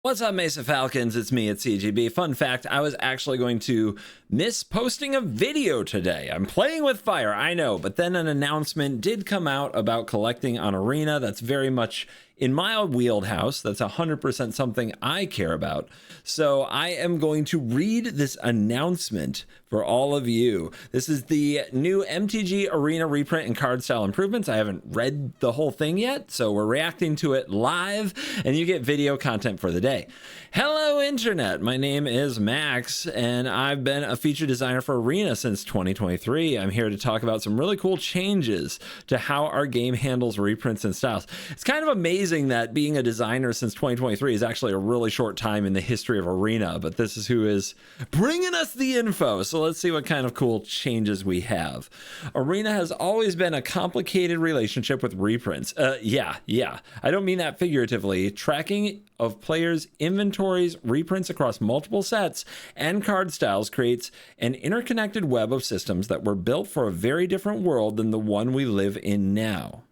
What's up, Mesa Falcons? It's me, it's CGB. Fun fact, I was actually going to miss posting a video today. I'm playing with fire, I know, but then an announcement did come out about collecting on Arena. That's very much in my wheelhouse. That's 100% something I care about. So I am going to read this announcement for all of you. This is the new MTG Arena reprint and card style improvements. I haven't read the whole thing yet, so we're reacting to it live, and you get video content for the day. Hello, Internet. My name is Max, and I've been a feature designer for Arena since 2023. I'm here to talk about some really cool changes to how our game handles reprints and styles. It's kind of amazing that being a designer since 2023 is actually a really short time in the history of Arena, but this is who is bringing us the info. So let's see what kind of cool changes we have. Arena has always been a complicated relationship with reprints. Yeah. I don't mean that figuratively. Tracking of players' inventories, reprints across multiple sets, and card styles creates an interconnected web of systems that were built for a very different world than the one we live in now.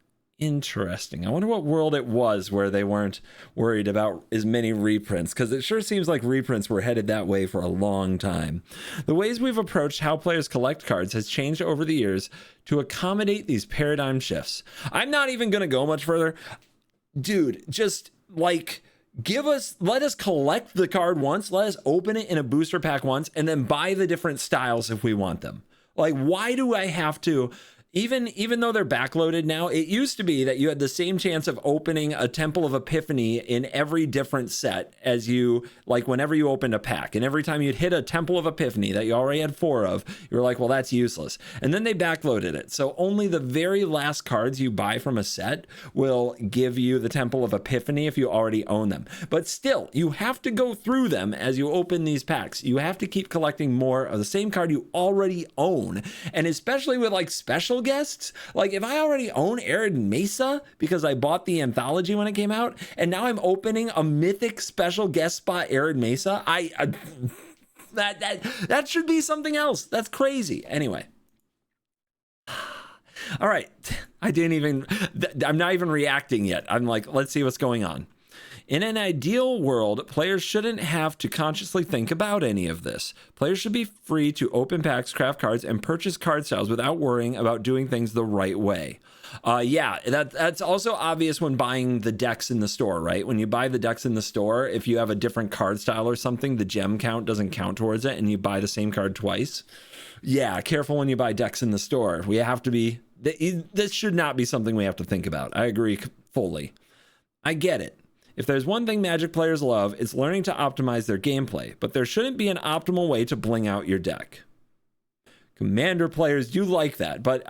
Interesting. I wonder what world it was where they weren't worried about as many reprints, because it sure seems like reprints were headed that way for a long time. The ways we've approached how players collect cards has changed over the years to accommodate these paradigm shifts. I'm not even going to go much further. Dude, just like... let us collect the card once, let us open it in a booster pack once, and then buy the different styles if we want them. Like, why do I have to, even though they're backloaded now, it used to be that you had the same chance of opening a Temple of Epiphany in every different set as you, like whenever you opened a pack, and every time you'd hit a Temple of Epiphany that you already had 4 of, you were like, well, that's useless. And then they backloaded it. So only the very last cards you buy from a set will give you the Temple of Epiphany if you already own them. But still, you have to go through them as you open these packs. You have to keep collecting more of the same card you already own. And especially with like special guests, like if I already own Arid Mesa because I bought the anthology when it came out, and now I'm opening a mythic special guest spot Arid Mesa, that should be something else. That's crazy. Anyway. All right. I'm not even reacting yet. I'm like, let's see what's going on. In an ideal world, players shouldn't have to consciously think about any of this. Players should be free to open packs, craft cards, and purchase card styles without worrying about doing things the right way. Yeah, that's also obvious when buying the decks in the store, right? When you buy the decks in the store, if you have a different card style or something, the gem count doesn't count towards it, and you buy the same card twice. Yeah, careful when you buy decks in the store. We have to be... This should not be something we have to think about. I agree fully. I get it. If there's one thing Magic players love, it's learning to optimize their gameplay, but there shouldn't be an optimal way to bling out your deck. Commander players do like that, but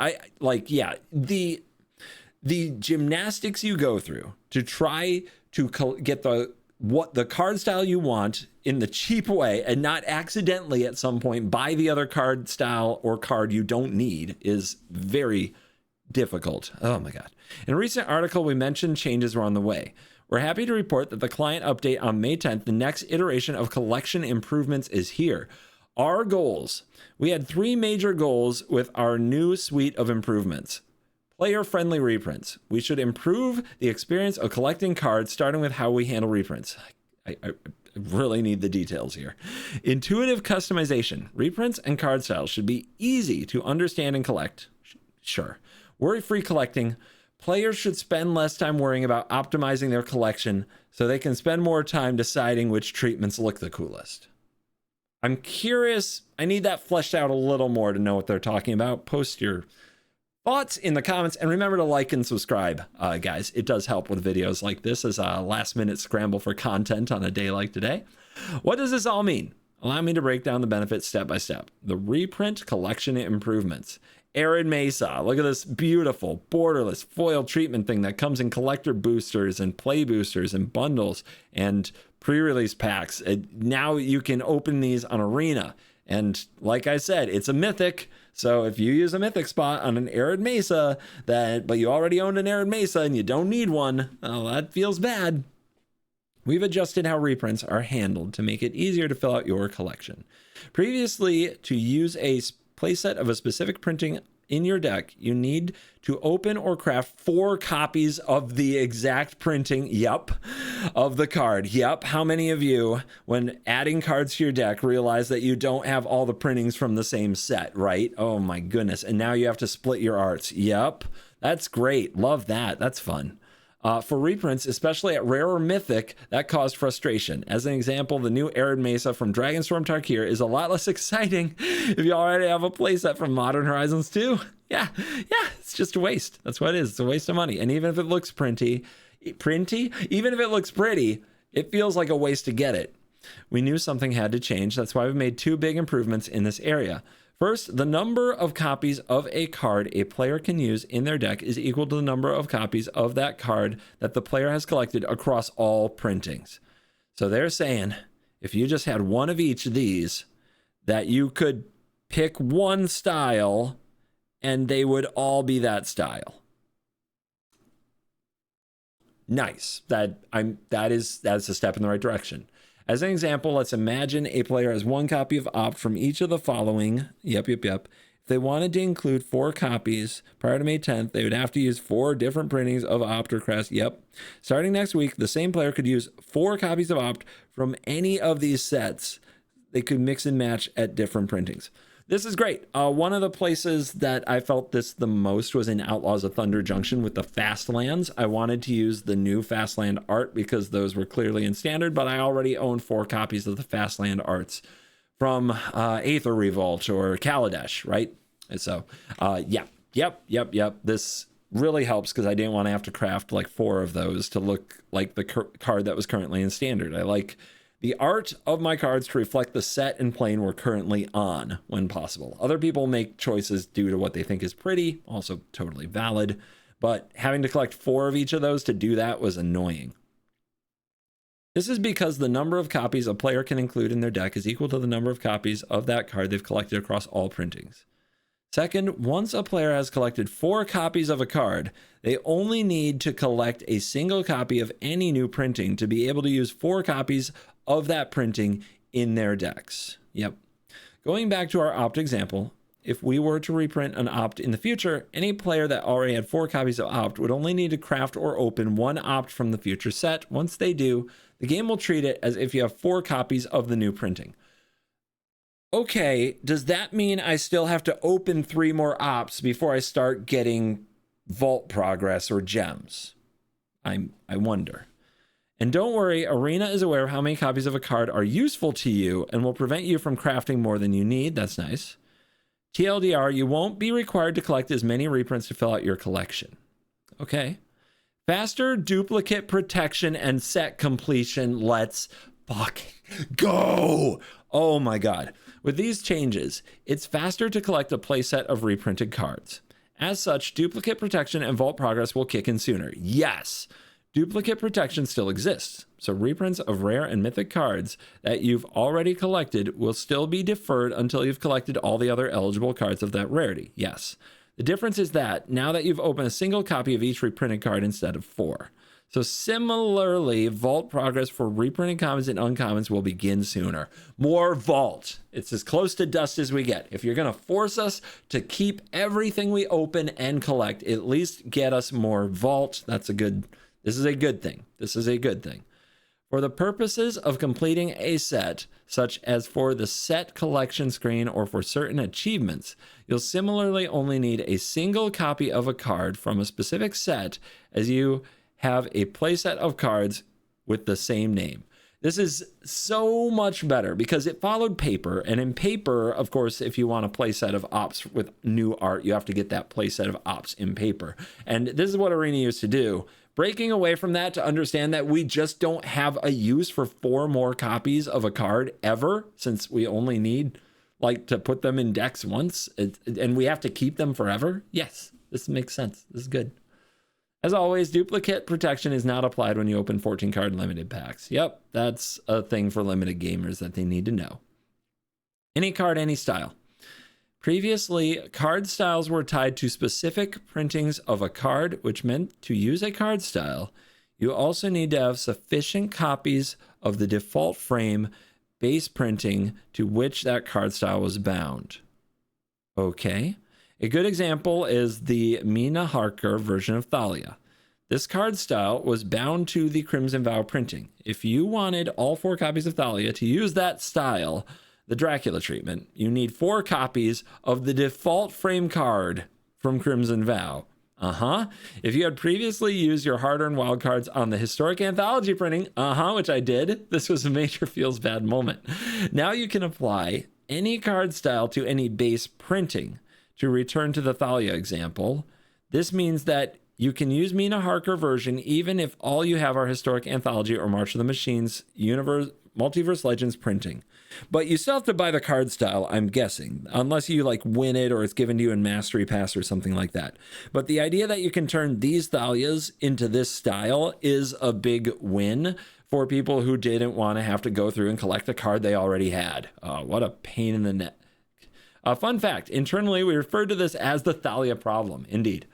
the gymnastics you go through to try to get the card style you want in the cheap way and not accidentally at some point buy the other card style or card you don't need is very difficult. Oh my God. In a recent article, we mentioned changes were on the way. We're happy to report that the client update on May 10th, the next iteration of collection improvements is here. Our goals. We had 3 major goals with our new suite of improvements. Player-friendly reprints. We should improve the experience of collecting cards, starting with how we handle reprints. I really need the details here. Intuitive customization. Reprints and card styles should be easy to understand and collect. Sure. Worry-free collecting. Players should spend less time worrying about optimizing their collection so they can spend more time deciding which treatments look the coolest. I'm curious. I need that fleshed out a little more to know what they're talking about. Post your thoughts in the comments, and remember to like and subscribe, guys. It does help with videos like this as a last-minute scramble for content on a day like today. What does this all mean? Allow me to break down the benefits step by step. The reprint collection improvements. Arid Mesa, look at this beautiful borderless foil treatment thing that comes in collector boosters and play boosters and bundles and pre-release packs. Now you can open these on Arena. And like I said, it's a mythic. So if you use a mythic spot on an Arid Mesa, but you already owned an Arid Mesa and you don't need one, well, that feels bad. We've adjusted how reprints are handled to make it easier to fill out your collection. Previously, to use a playset of a specific printing in your deck, you need to open or craft 4 copies of the exact printing, of the card. How many of you, when adding cards to your deck, realize that you don't have all the printings from the same set, right? Oh my goodness. And now you have to split your arts. That's great. Love that. That's fun. For reprints, especially at rare or mythic, that caused frustration. As an example, the new Arid Mesa from Dragonstorm Tarkir is a lot less exciting if you already have a playset from Modern Horizons 2. Yeah, it's just a waste. That's what it is. It's a waste of money. And even if it looks even if it looks pretty, it feels like a waste to get it. We knew something had to change. That's why we made 2 big improvements in this area. First, the number of copies of a card a player can use in their deck is equal to the number of copies of that card that the player has collected across all printings. So they're saying if you just had one of each of these, that you could pick one style and they would all be that style. Nice. That's a step in the right direction. As an example, let's imagine a player has 1 copy of Opt from each of the following. If they wanted to include 4 copies prior to May 10th, they would have to use 4 different printings of Opt or Crest. Starting next week, the same player could use 4 copies of Opt from any of these sets. They could mix and match at different printings. This is great. One of the places that I felt this the most was in Outlaws of Thunder Junction with the Fastlands. I wanted to use the new Fastland art because those were clearly in Standard, but I already own 4 copies of the Fastland arts from Aether Revolt or Kaladesh, right? And so, This really helps because I didn't want to have to craft like 4 of those to look like the card that was currently in Standard. I like the art of my cards to reflect the set and plane we're currently on when possible. Other people make choices due to what they think is pretty, also totally valid, but having to collect 4 of each of those to do that was annoying. This is because the number of copies a player can include in their deck is equal to the number of copies of that card they've collected across all printings. Second, once a player has collected 4 copies of a card, they only need to collect a single copy of any new printing to be able to use 4 copies of that printing in their decks. Going back to our Opt example, if we were to reprint an Opt in the future, any player that already had 4 copies of Opt would only need to craft or open 1 Opt from the future set. Once they do, the game will treat it as if you have 4 copies of the new printing. Okay, does that mean I still have to open 3 more Opts before I start getting vault progress or gems? I wonder. And don't worry, Arena is aware of how many copies of a card are useful to you and will prevent you from crafting more than you need. That's nice. TLDR, you won't be required to collect as many reprints to fill out your collection. Okay. Faster duplicate protection and set completion. Let's fucking go. Oh my God. With these changes, it's faster to collect a playset of reprinted cards. As such, duplicate protection and vault progress will kick in sooner. Yes. Duplicate protection still exists, so reprints of rare and mythic cards that you've already collected will still be deferred until you've collected all the other eligible cards of that rarity. Yes. The difference is that now that you've opened a single copy of each reprinted card instead of 4. So similarly, vault progress for reprinted commons and uncommons will begin sooner. More vault. It's as close to dust as we get. If you're going to force us to keep everything we open and collect, at least get us more vault. This is a good thing. This is a good thing. For the purposes of completing a set, such as for the set collection screen or for certain achievements, you'll similarly only need a single copy of a card from a specific set as you have a playset of cards with the same name. This is so much better because it followed paper, and in paper, of course, if you want a playset of Ops with new art, you have to get that playset of Ops in paper. And this is what Arena used to do. Breaking away from that to understand that we just don't have a use for 4 more copies of a card ever, since we only need like to put them in decks once and we have to keep them forever. Yes, this makes sense. This is good. As always, duplicate protection is not applied when you open 14 card limited packs. Yep, that's a thing for limited gamers that they need to know. Any card, any style. Previously, card styles were tied to specific printings of a card, which meant to use a card style, you also need to have sufficient copies of the default frame base printing to which that card style was bound. Okay. A good example is the Mina Harker version of Thalia. This card style was bound to the Crimson Vow printing. If you wanted all 4 copies of Thalia to use that style, the Dracula treatment, you need 4 copies of the default frame card from Crimson Vow. If you had previously used your hard-earned wildcards on the historic anthology printing, which I did, this was a major feels bad moment. Now you can apply any card style to any base printing. To return to the Thalia example, this means that you can use Mina Harker version even if all you have are historic anthology or March of the Machines Multiverse Legends printing. But you still have to buy the card style, I'm guessing, unless you like win it or it's given to you in Mastery Pass or something like that. But the idea that you can turn these Thalias into this style is a big win for people who didn't want to have to go through and collect a card they already had. What a pain in the neck. Fun fact, internally we refer to this as the Thalia Problem. Indeed.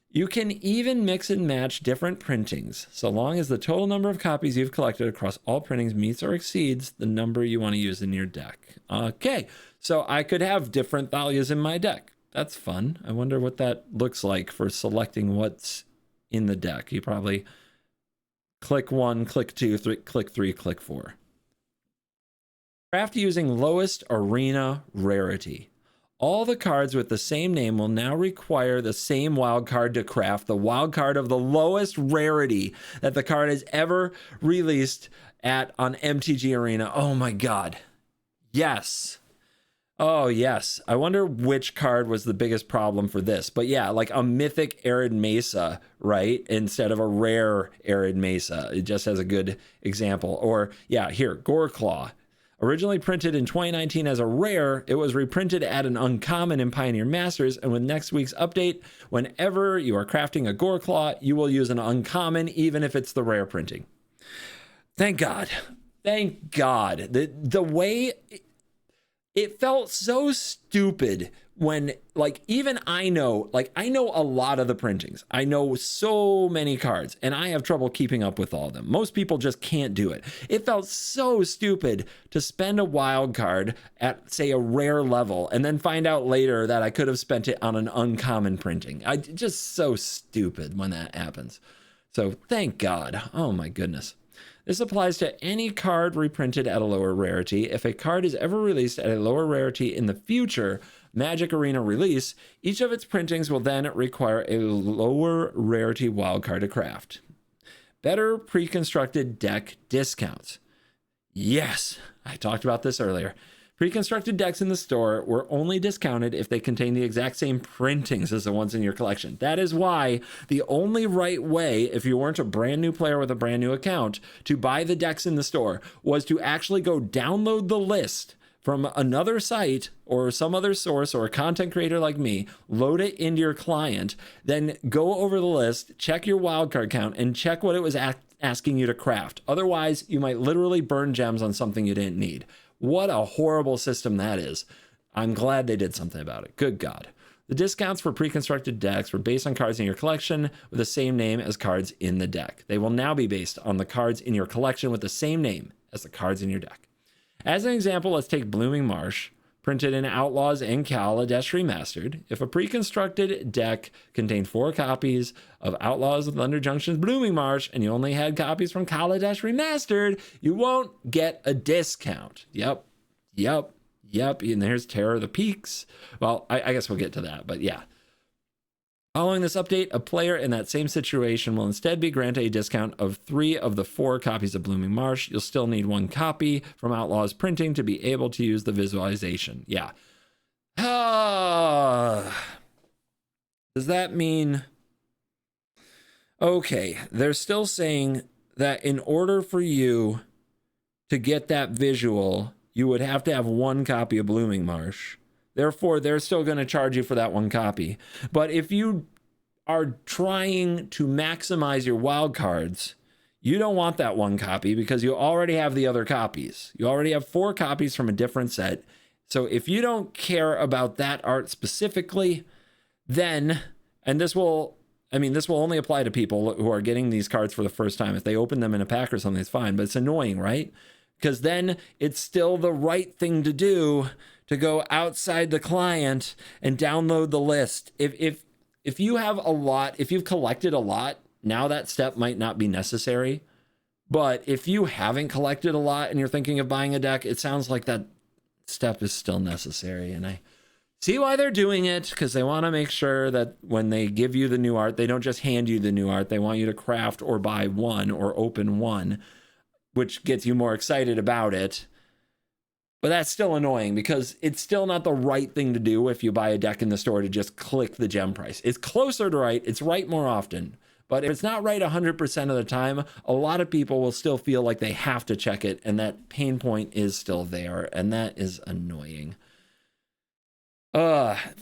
You can even mix and match different printings, so long as the total number of copies you've collected across all printings meets or exceeds the number you want to use in your deck. Okay, so I could have different Thalias in my deck. That's fun. I wonder what that looks like for selecting what's in the deck. You probably click 1, click 2, click 3, click 4. Craft using lowest arena rarity. All the cards with the same name will now require the same wild card to craft, the wild card of the lowest rarity that the card has ever released on MTG Arena. Oh my God. Yes. Oh yes. I wonder which card was the biggest problem for this. But yeah, like a mythic Arid Mesa, right? Instead of a rare Arid Mesa. It just has a good example. Or yeah, here, Goreclaw. Originally printed in 2019 as a rare, it was reprinted at an uncommon in Pioneer Masters, and with next week's update, whenever you are crafting a Goreclaw, you will use an uncommon, even if it's the rare printing. Thank God. Thank God. The way it felt so stupid when, like, even I know a lot of the printings. I know so many cards, and I have trouble keeping up with all of them. Most people just can't do it. It felt so stupid to spend a wild card at, say, a rare level, and then find out later that I could have spent it on an uncommon printing. Just so stupid when that happens. So thank God. Oh my goodness. This applies to any card reprinted at a lower rarity. If a card is ever released at a lower rarity in the future Magic Arena release, each of its printings will then require a lower rarity wildcard to craft. Better pre-constructed deck discounts. Yes, I talked about this earlier. Pre-constructed decks in the store were only discounted if they contain the exact same printings as the ones in your collection. That is why the only right way, if you weren't a brand new player with a brand new account, to buy the decks in the store was to actually go download the list from another site or some other source or a content creator like me, load it into your client, then go over the list, check your wildcard count, and check what it was asking you to craft. Otherwise, you might literally burn gems on something you didn't need. What a horrible system that is. I'm glad they did something about it. Good God. The discounts for pre-constructed decks were based on cards in your collection with the same name as cards in the deck. They will now be based on the cards in your collection with the same name as the cards in your deck. As an example, let's take Blooming Marsh, printed in Outlaws and Kaladesh Remastered. If a pre-constructed deck contained 4 copies of Outlaws of Thunder Junction's Blooming Marsh, and you only had copies from Kaladesh Remastered, you won't get a discount. Yep. And there's Terror of the Peaks. Well, I guess we'll get to that, but yeah. Following this update, a player in that same situation will instead be granted a discount of 3 of the 4 copies of Blooming Marsh. You'll still need 1 copy from Outlaws Printing to be able to use the visualization. Yeah. Does that mean... Okay, they're still saying that in order for you to get that visual, you would have to have 1 copy of Blooming Marsh. Therefore, they're still going to charge you for that 1 copy. But if you are trying to maximize your wild cards, you don't want that 1 copy because you already have the other copies. You already have 4 copies from a different set. So if you don't care about that art specifically, then, and this will only apply to people who are getting these cards for the first time. If they open them in a pack or something, it's fine, but it's annoying, right? Because then it's still the right thing to do to go outside the client and download the list. If you have a lot, if you've collected a lot, now that step might not be necessary. But if you haven't collected a lot and you're thinking of buying a deck, it sounds like that step is still necessary. And I see why they're doing it, because they want to make sure that when they give you the new art, they don't just hand you the new art. They want you to craft or buy one or open one, which gets you more excited about it. But that's still annoying, because it's still not the right thing to do if you buy a deck in the store to just click the gem price. It's closer to right. It's right more often. But if it's not right 100% of the time, a lot of people will still feel like they have to check it, and that pain point is still there, and that is annoying.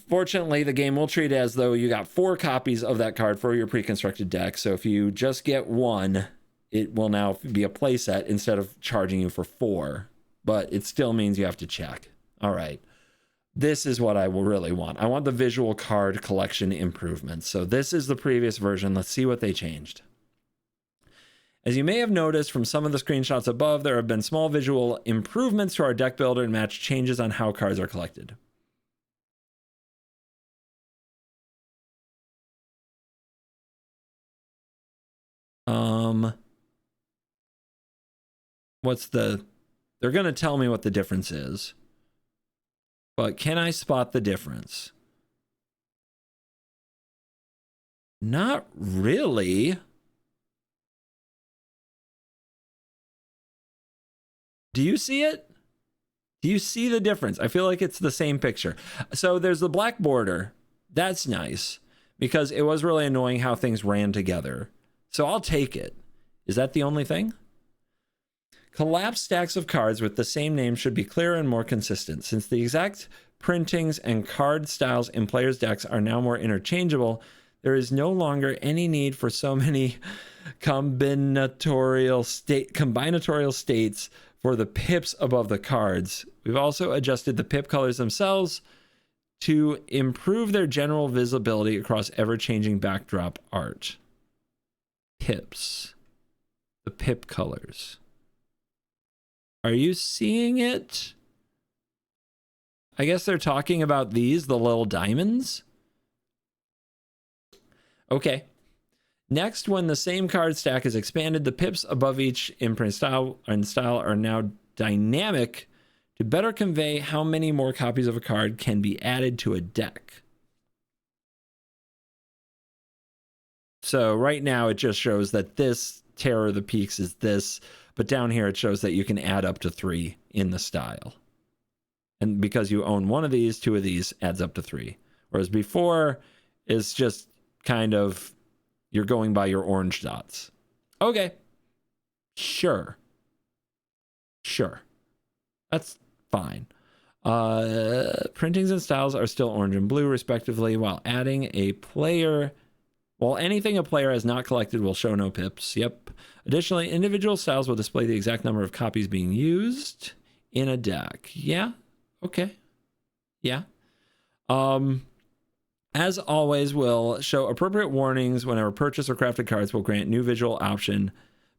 Fortunately, the game will treat it as though you got 4 copies of that card for your pre-constructed deck. So if you just get 1, it will now be a playset instead of charging you for 4. But it still means you have to check. All right. This is what I will really want. I want the visual card collection improvements. So this is the previous version. Let's see what they changed. As you may have noticed from some of the screenshots above, there have been small visual improvements to our deck builder and match changes on how cards are collected. They're going to tell me what the difference is. But can I spot the difference? Not really. Do you see it? Do you see the difference? I feel like it's the same picture. So there's the black border. That's nice, because it was really annoying how things ran together. So I'll take it. Is that the only thing? Collapsed stacks of cards with the same name should be clearer and more consistent. Since the exact printings and card styles in players' decks are now more interchangeable, there is no longer any need for so many combinatorial states for the pips above the cards. We've also adjusted the pip colors themselves to improve their general visibility across ever-changing backdrop art. Pips. The pip colors. Are you seeing it? I guess they're talking about these, the little diamonds. Okay. Next, when the same card stack is expanded, the pips above each imprint style are now dynamic to better convey how many more copies of a card can be added to a deck. So right now it just shows that this Terror of the Peaks is this, but down here it shows that you can add up to 3 in the style. And because you own one of these, 2 of these adds up to 3. Whereas before, it's just kind of, you're going by your orange dots. Okay. Sure. That's fine. Printings and styles are still orange and blue, respectively, while anything a player has not collected will show no pips. Yep. Additionally, individual styles will display the exact number of copies being used in a deck. Yeah. Okay. Yeah. As always, we'll show appropriate warnings whenever purchase or crafted cards will grant new visual option,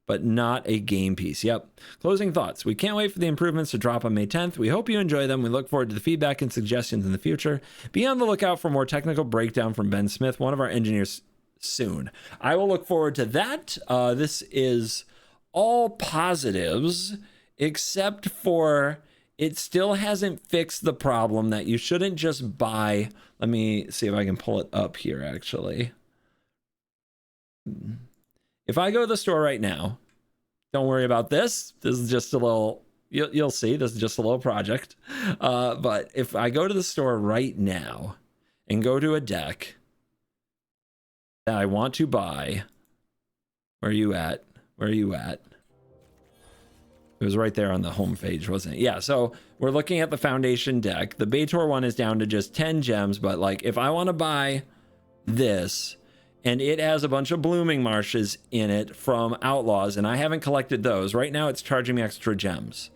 but not a game piece. Yep. Closing thoughts. We can't wait for the improvements to drop on May 10th. We hope you enjoy them. We look forward to the feedback and suggestions in the future. Be on the lookout for more technical breakdown from Ben Smith, one of our engineers, soon. I will look forward to that. This is all positives, except for it still hasn't fixed the problem that you shouldn't just buy. Let me see if I can pull it up here, actually. If I go to the store right now, don't worry about this. This is just a little, you'll see, this is just a little project. But if I go to the store right now and go to a deck that I want to buy, where are you at? It was right there on the home page, wasn't it? Yeah, so we're looking at the foundation deck. The Baitor one is down to just 10 gems, but like if I want to buy this and it has a bunch of blooming marshes in it from Outlaws, and I haven't collected those, right now it's charging me extra gems.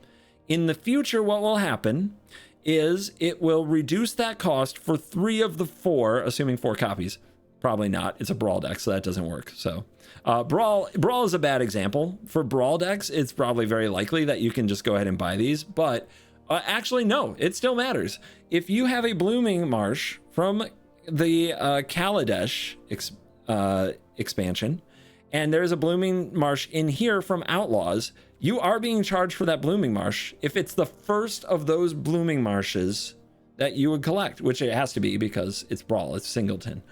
In the future, what will happen is it will reduce that cost for 3 of the 4, assuming 4 copies. Probably not. It's a Brawl deck, so that doesn't work. So Brawl is a bad example. For Brawl decks, it's probably very likely that you can just go ahead and buy these. But Actually, no, it still matters. If you have a blooming marsh from the Kaladesh expansion, and there's a blooming marsh in here from Outlaws, you are being charged for that blooming marsh if it's the first of those blooming marshes that you would collect, which it has to be because it's Brawl, it's Singleton.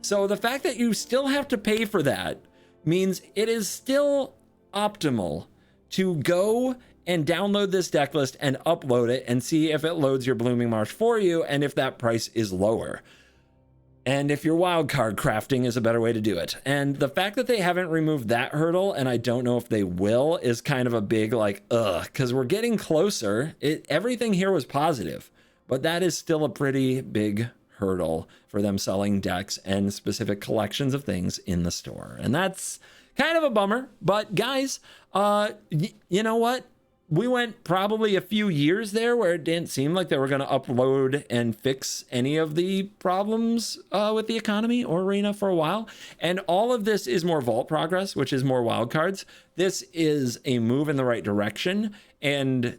So the fact that you still have to pay for that means it is still optimal to go and download this deck list and upload it and see if it loads your blooming marsh for you and if that price is lower. And if your wildcard crafting is a better way to do it. And the fact that they haven't removed that hurdle, and I don't know if they will, is kind of a big like, ugh, because we're getting closer. Everything here was positive, but that is still a pretty big hurdle for them selling decks and specific collections of things in the store. And that's kind of a bummer, but guys, you know what? We went probably a few years there where it didn't seem like they were going to upload and fix any of the problems with the economy or arena for a while. And all of this is more vault progress, which is more wildcards. This is a move in the right direction. And,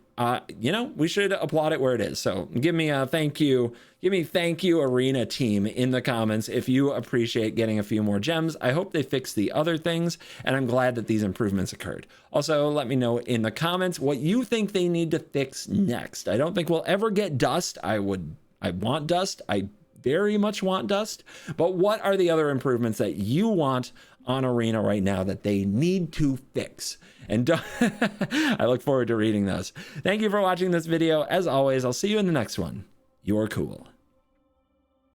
you know, we should applaud it where it is. So give me a thank you. Give me thank you, Arena team, in the comments if you appreciate getting a few more gems. I hope they fix the other things, and I'm glad that these improvements occurred. Also, let me know in the comments what you think they need to fix next. I don't think we'll ever get dust. I want dust. I very much want dust. But what are the other improvements that you want on Arena right now that they need to fix? And I look forward to reading those. Thank you for watching this video. As always, I'll see you in the next one. You're cool.